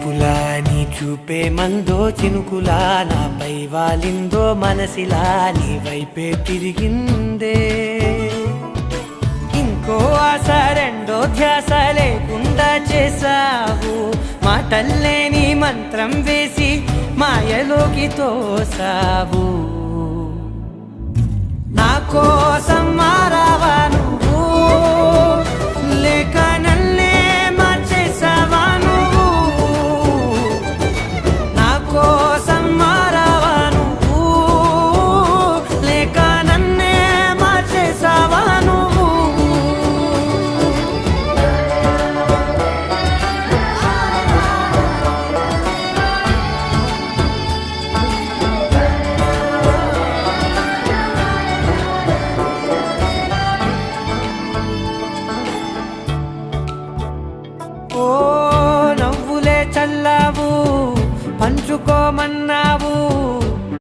చూపులా నీ చూపే మందో చినుకులా నాపై వాలిందో మనసిలా నీ వైపే తిరిగిందే ఇంకో ఆశ రెండో ధ్యాస లేకుండా చేసావు మాటల్లే నీ మంత్రం వేసి మాయలోకి తోసావు నా కోసం మారావా నువ్వు లేక నన్నే మార్చేసావా నువ్వు నా కోసం మారావా నువ్వు లేక నన్నే మార్చేసావా నువ్వు ఓ నవ్వులే చల్లావు పంచుకోమన్నావు